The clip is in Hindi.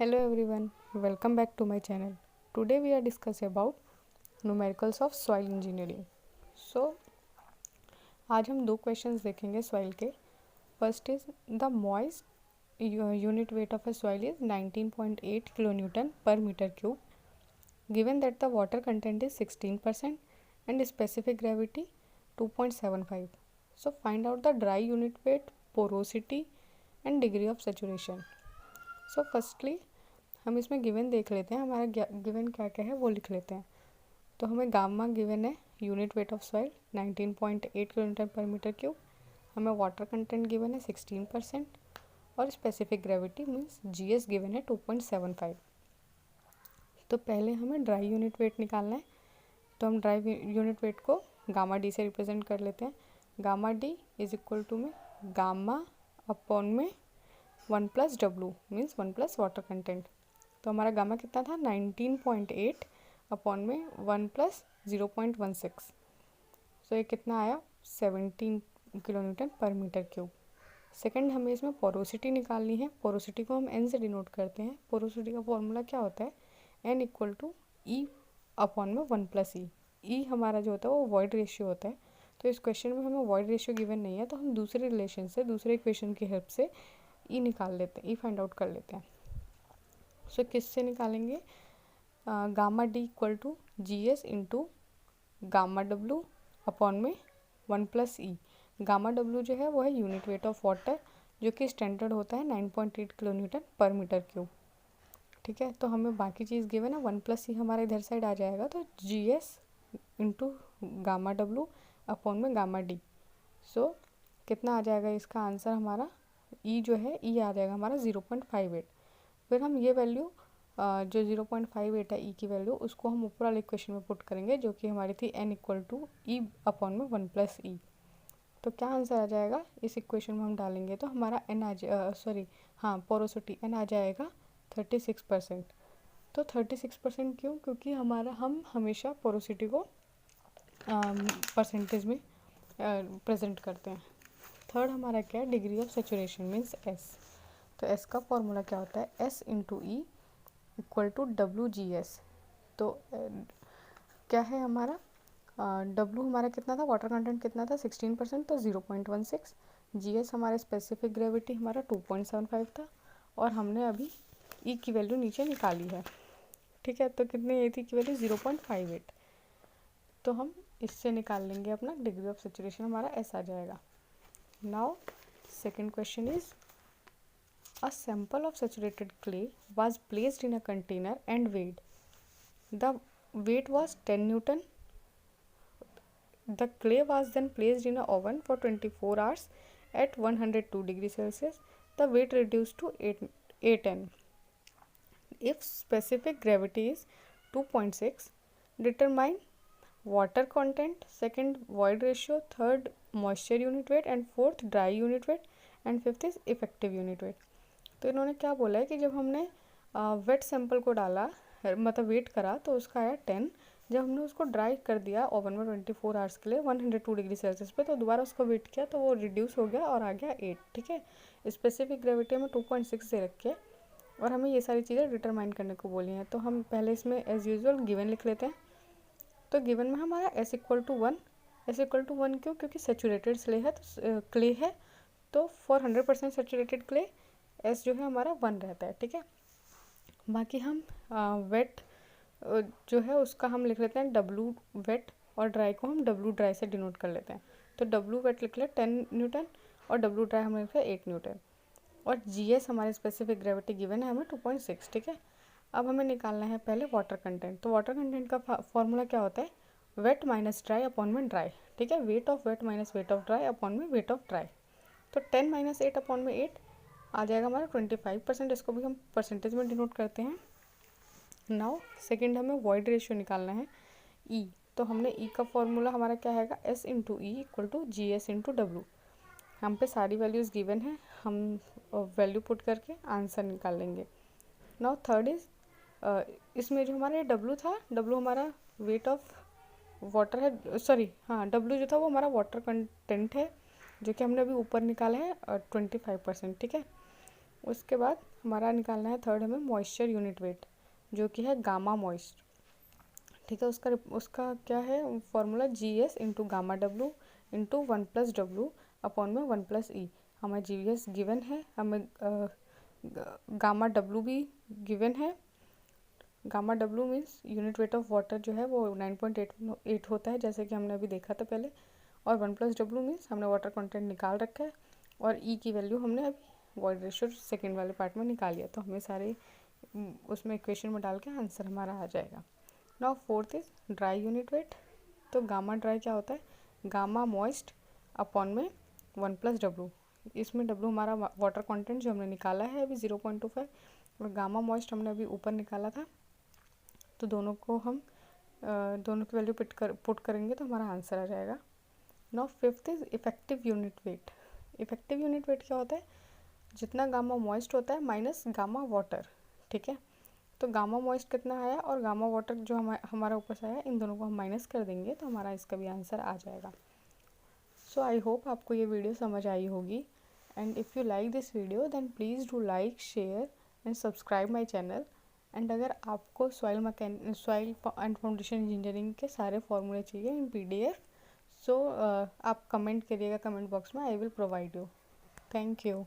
Hello everyone, welcome back to my channel. Today we are discussing about numericals of soil engineering. So आज हम दो क्वेश्चंस देखेंगे सॉइल के. First is the moist unit weight of a soil is 19.8 kilonewton per meter cube given that the water content is 16% and specific gravity 2.75. So find out the dry unit weight, porosity and degree of saturation. So firstly हम इसमें गिवन देख लेते हैं. हमारा गिवन क्या क्या है वो लिख लेते हैं. तो हमें गामा गिवन है, unit weight of soil 19.8 kilometre पर मीटर क्यूब. हमें वाटर कंटेंट गिवन है 16% और specific gravity means GS given है 2.75. तो पहले हमें ड्राई यूनिट वेट निकालना है. तो हम ड्राई यूनिट वेट को गामा डी से रिप्रेजेंट कर लेते हैं. Gamma d is equal to में गामा अपॉन में 1 प्लस डब्लू मीन्स 1 प्लस वाटर कंटेंट. तो हमारा गामा कितना था 19.8 अपॉन में 1 प्लस 0.16. सो ये कितना आया 17 किलोमीटर पर मीटर क्यूब. सेकंड हमें इसमें पोरोसिटी निकालनी है. पोरोसिटी को हम एन से डिनोट करते हैं. पोरोसिटी का फॉर्मूला क्या होता है, n equal to e upon में 1 प्लस ई. ई हमारा जो होता है वो वॉइड रेशियो होता है. तो इस क्वेश्चन में हमें वॉइड रेशियो गिवन नहीं है, तो हम दूसरे रिलेशन से, दूसरे इक्वेशन की हेल्प से ई निकाल लेते हैं, ई फाइंड आउट कर लेते हैं. सो किससे निकालेंगे, gamma d equal to G s into gamma डब्लू अपॉन में 1 प्लस ई. गामा डब्लू जो है वो है यूनिट वेट ऑफ वाटर, जो कि स्टैंडर्ड होता है 9.8 किलोमीटर पर मीटर क्यूब. ठीक है, तो हमें बाकी चीज़ गिवन है 1 प्लस ई हमारा इधर साइड आ जाएगा. तो जी एस इंटू गामा डब्लू अपॉन में गामा डी. सो कितना आ जाएगा इसका आंसर हमारा, ई जो है ई आ जाएगा हमारा 0.58. फिर हम ये वैल्यू जो 0.58 है ई की वैल्यू, उसको हम ऊपर वाले इक्वेशन में पुट करेंगे, जो कि हमारी थी n equal to e upon में 1 प्लस ई. तो क्या आंसर आ जाएगा इस इक्वेशन में हम डालेंगे तो हमारा एन पोरोसिटी एन आ जाएगा 36%. तो 36% क्यों, क्योंकि हम हमेशा पोरोसिटी को परसेंटेज में प्रेजेंट करते हैं. थर्ड हमारा क्या है, degree of saturation means s. तो एस का फॉर्मूला क्या होता है, s into e equal to डब्ल्यू जी एस. तो क्या है हमारा, डब्ल्यू हमारा कितना था, वाटर कंटेंट कितना था 16%, तो 0.16. जी एस हमारा स्पेसिफिक ग्रेविटी हमारा 2.75 था, और हमने अभी ई की वैल्यू नीचे निकाली है. ठीक है, तो कितनी आई थी की वैल्यू 0.58. तो हम इससे निकाल लेंगे अपना डिग्री ऑफ सेचुरेशन, हमारा एस आ जाएगा. Now second question is, a sample of saturated clay was placed in a container and weighed. The weight was 10 Newton. The clay was then placed in an oven for 24 hours at 102 degrees Celsius. The weight reduced to 8N. If specific gravity is 2.6, determine water content, second void ratio, third moisture unit weight, and fourth dry unit weight, and fifth is effective unit weight. तो इन्होंने क्या बोला है कि जब हमने वेट सैंपल को डाला, मतलब वेट करा, तो उसका आया 10. जब हमने उसको ड्राई कर दिया ओवन में 24 आवर्स के लिए 102 डिग्री सेल्सियस पे, तो दोबारा उसको वेट किया तो वो रिड्यूस हो गया और आ गया 8. ठीक है, स्पेसिफिक ग्रेविटी में 2.6 दे रखी है और हमें ये सारी चीज़ें डिटरमाइन करने को बोली हैं. तो हम पहले इसमें एज यूजल गिवन लिख लेते हैं. तो गिवन में हमारा s equal to 1. S equal to 1 क्यों, क्योंकि सेचुरेटेड क्ले है, तो फॉर 100% सेचुरेटेड क्ले एस जो है हमारा 1 रहता है. ठीक है, बाकी हम वेट जो है उसका हम लिख लेते हैं डब्लू वेट, और ड्राई को हम डब्लू ड्राई से डिनोट कर लेते हैं. तो डब्लू वेट लिख ले 10 न्यूटन और डब्लू ड्राई हमें लिख ले 8 न्यूटन. और जी एस हमारे स्पेसिफिक ग्रेविटी गिवन है हमें 2.6. ठीक है, अब हमें निकालना है पहले वाटर कंटेंट. तो वाटर कंटेंट का फॉर्मूला क्या होता है, वेट माइनस ड्राई अपॉन में ड्राई. ठीक है, weight of weight minus weight of dry upon में वेट ऑफ ड्राई. तो 10 माइनस 8 अपॉन में 8 आ जाएगा हमारा 25%. इसको भी हम परसेंटेज में डिनोट करते हैं. नाउ सेकेंड हमें वॉइड रेशियो निकालना है, ई. तो हमने ई का फॉर्मूला हमारा क्या है, s into e equal to G s into डब्लू. हम पे सारी वैल्यूज़ गिवन है, हम वैल्यू पुट करके आंसर निकाल लेंगे. नाउ थर्ड इज, इसमें जो हमारा डब्लू था, डब्लू हमारा वेट ऑफ वाटर है, सॉरी हाँ, डब्लू जो था वो हमारा वाटर कंटेंट है, जो कि हमने अभी ऊपर निकाला है 25%. ठीक है, उसके बाद हमारा निकालना है थर्ड हमें मॉइस्चर यूनिट वेट, जो कि है गामा मॉइस्ट। ठीक है, उसका क्या है formula, GS into gamma W into 1+W upon में 1+E। हमें GS गिवन है, हमें गामा डब्लू भी गिवन है। Gamma W means unit weight of water जो है वो 9.8 होता है, जैसे कि हमने अभी देखा था पहले। और 1+W मीन्स हमने वाटर कंटेंट निकाल रखा है, और E की वैल्यू हमने अभी वॉइड रेशियो सेकेंड वाले पार्ट में निकाल लिया, तो हमें सारे उसमें इक्वेशन में डाल के आंसर हमारा आ जाएगा। Now fourth is dry unit wait. तो गामा ड्राई क्या होता है, गामा मॉइस्ट अपॉन में 1+W। इसमें W हमारा वाटर कंटेंट जो हमने निकाला है अभी 0.25, और गामा मॉइस्ट हमने अभी ऊपर निकाला था, तो दोनों को हम दोनों की वैल्यू पुट करेंगे तो हमारा आंसर आ जाएगा। Now fifth is effective unit weight. Effective unit weight क्या होता है, जितना गामा मॉइस्ट होता है माइनस गामा वाटर। ठीक है, तो गामा मॉइस्ट कितना आया और गामा वाटर जो हमारा ऊपर से आया, इन दोनों को हम माइनस कर देंगे तो हमारा इसका भी आंसर आ जाएगा। सो आई होप आपको ये वीडियो समझ आई होगी, and if you like this video then please do like, share and subscribe my channel. And अगर आपको सॉइल एंड फाउंडेशन इंजीनियरिंग के सारे फॉर्मूले चाहिए इन PDF, सो आप कमेंट करिएगा कमेंट बॉक्स में, I will provide you. Thank you.